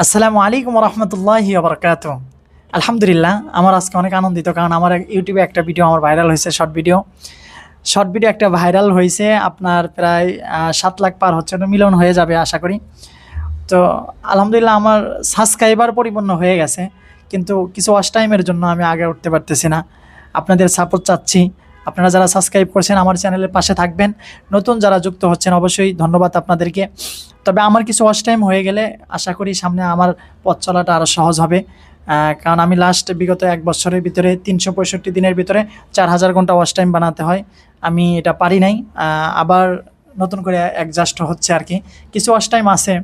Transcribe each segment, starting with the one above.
আসসালামু আলাইকুম রহমতুল্লাহি বারাকাতুহু। আলহামদুলিল্লাহ, আমার আজকে অনেক আনন্দিত, কারণ আমার ইউটিউবে একটা ভিডিও আমার ভাইরাল হয়েছে। শর্ট ভিডিও একটা ভাইরাল হয়েছে, আপনার প্রায় 7 লাখ পার হচ্ছে, মিলিয়ন হয়ে যাবে আশা করি। তো আলহামদুলিল্লাহ, আমার সাবস্ক্রাইবার পরিপূর্ণ হয়ে গেছে, কিন্তু কিছু ওয়াচ টাইমের জন্য আমি আগে উঠতে পারতেছি না। আপনাদের সাপোর্ট চাচ্ছি। আপনারা যারা সাবস্ক্রাইব করছেন আমার চ্যানেলের পাশে থাকবেন, নতুন যারা যুক্ত হচ্ছেন অবশ্যই ধন্যবাদ আপনাদেরকে। তবে আমার কিছু ওয়াচ টাইম হয়ে গেলে আশা করি সামনে আমার পথ চলাটা আরও সহজ হবে, কারণ আমি বিগত 1 বছরের ভিতরে 365 দিনের ভিতরে 4000 ঘন্টা ওয়াচ টাইম বানাতে হয়। আমি এটা পারি নাই, আবার নতুন করে অ্যাডজাস্ট হচ্ছে আর কি। কিছু ওয়াচ টাইম আছে,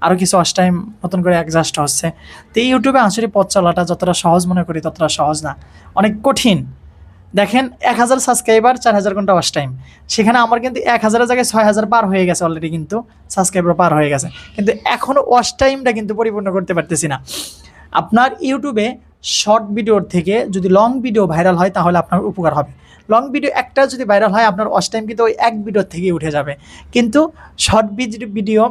আরও কিছু ওয়াচ টাইম নতুন করে অ্যাডজাস্ট হচ্ছে। তো এই ইউটিউবে আসলে পথ চলাটা যতটা সহজ মনে করি ততটা সহজ না, অনেক কঠিন। দেখেন, 1000 সাবস্ক্রাইবার, 4000 ঘন্টা ওয়াচ টাইম, সেখানে আমার কিন্তু 1000-এর জায়গায় 6000 পার হয়ে গেছে অলরেডি, কিন্তু সাবস্ক্রাইবার পার হয়ে গেছে, কিন্তু এখনও ওয়াচ টাইমটা কিন্তু পরিপূর্ণ করতে পারতেছি না। আপনার ইউটিউবে শর্ট ভিডিওর থেকে যদি লং ভিডিও ভাইরাল হয় তাহলে আপনার উপকার হবে। লং ভিডিও একটা যদি ভাইরাল হয় আপনার ওয়াচ টাইম কিন্তু ওই এক ভিডিওর থেকেই উঠে যাবে, কিন্তু শর্ট ভিডিও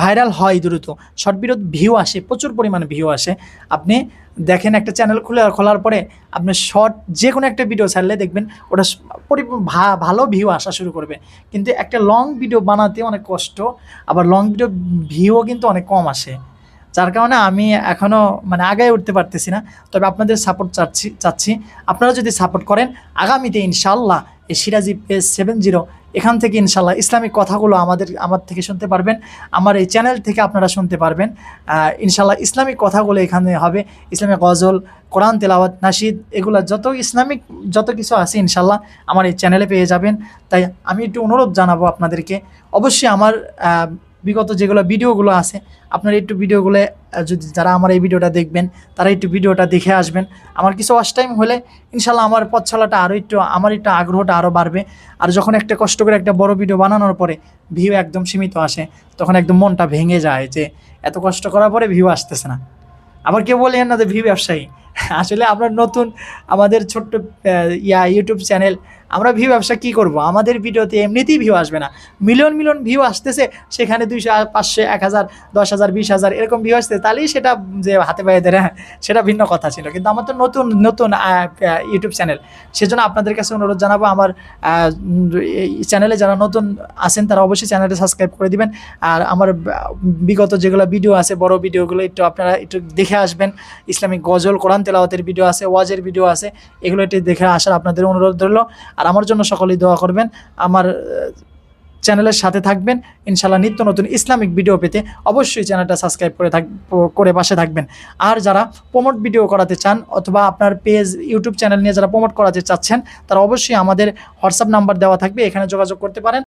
ভাইরাল হয় দ্রুত। শর্ট ভিডিও ভিউ আসে, প্রচুর পরিমাণে ভিউ আসে। আপনি দেখেন, একটা চ্যানেল খোলার পরে আপনি শর্ট যে কোনো একটা ভিডিও ছাড়লে দেখবেন ওটা ভালো ভিউ আসা শুরু করবে, কিন্তু একটা লং ভিডিও বানাতে অনেক কষ্ট, আবার লং ভিডিও ভিউও কিন্তু অনেক কম আসে। যার কারণে আমি এখনও আগায় উঠতে পারতেছি না। তবে আপনাদের সাপোর্ট চাচ্ছি। আপনারা যদি সাপোর্ট করেন, আগামীতে ইনশাল্লাহ এই সিরাজি পেজ 70 এখান থেকে ইনশাল্লাহ ইসলামিক কথাগুলো আমার থেকে শুনতে পারবেন, আমার এই চ্যানেল থেকে আপনারা শুনতে পারবেন। ইনশাল্লাহ ইসলামিক কথাগুলো এখানে হবে, ইসলামিক গজল, কোরআন তেলাওয়াত, নাশিদ, এগুলো যত কিছু আছে ইনশাল্লাহ আমার এই চ্যানেলে পেয়ে যাবেন। তাই আমি একটু অনুরোধ জানাবো আপনাদেরকে, অবশ্যই আমার বিগত যেগুলো ভিডিওগুলো আছে আপনারা একটু ভিডিওগুলো, যদি যারা আমার এই ভিডিওটা দেখবেন তারা একটু ভিডিওটা দেখে আসবেন। আমার কিছু ওয়াচ টাইম হলে ইনশাল্লাহ আমার পথ চলাটা আমার একটু আগ্রহটা আরও বাড়বে। আর যখন একটা কষ্ট করে একটা বড় ভিডিও বানানোর পরে ভিউ একদম সীমিত আসে, তখন একদম মনটা ভেঙে যায় যে এত কষ্ট করার পরে ভিউ আসতেছে না। আবার কেউ বলেন না যে ভিউ ব্যবসায়ী, আসলে আমরা নতুন, আমাদের ছোট্ট ইউটিউব চ্যানেল, আমরা ভিউ ব্যবসা কী করব? আমাদের ভিডিওতে এমনিতেই ভিউ আসবে না, মিলিয়ন ভিউ আসতেছে, সেখানে 200, 500, 1000, 10,000, 20,000 এরকম ভিউ আসতে, তাহলেই সেটা যে হাতে পায়ে ধরে, সেটা ভিন্ন কথা ছিল। কিন্তু আমার তো নতুন ইউটিউব চ্যানেল, সেজন্য আপনাদের কাছে অনুরোধ জানাবো, আমার এই চ্যানেলে যারা নতুন আছেন তারা অবশ্যই চ্যানেলটা সাবস্ক্রাইব করে দিবেন। আর আমার বিগত যেগুলো ভিডিও আছে, বড় ভিডিওগুলো একটু আপনারা একটু দেখে আসবেন। ইসলামিক গজল, কোরআন তেলাওয়াতের ভিডিও আছে, ওয়াজের ভিডিও আছে, এগুলো একটু দেখে আসার আপনাদের অনুরোধ রইল। আর আমার জন্য সকলেই দোয়া করবেন, আমার চ্যানেলের সাথে থাকবেন। ইনশাল্লাহ নিত্য নতুন ইসলামিক ভিডিও পেতে অবশ্যই চ্যানেলটা সাবস্ক্রাইব করে পাশে থাকবেন। আর যারা প্রমোট ভিডিও করাতে চান, অথবা আপনার পেজ ইউটিউব চ্যানেল নিয়ে যারা প্রমোট করাতে চাচ্ছেন, তারা অবশ্যই আমাদের হোয়াটসঅ্যাপ নাম্বার দেওয়া থাকবে, এখানে যোগাযোগ করতে পারেন।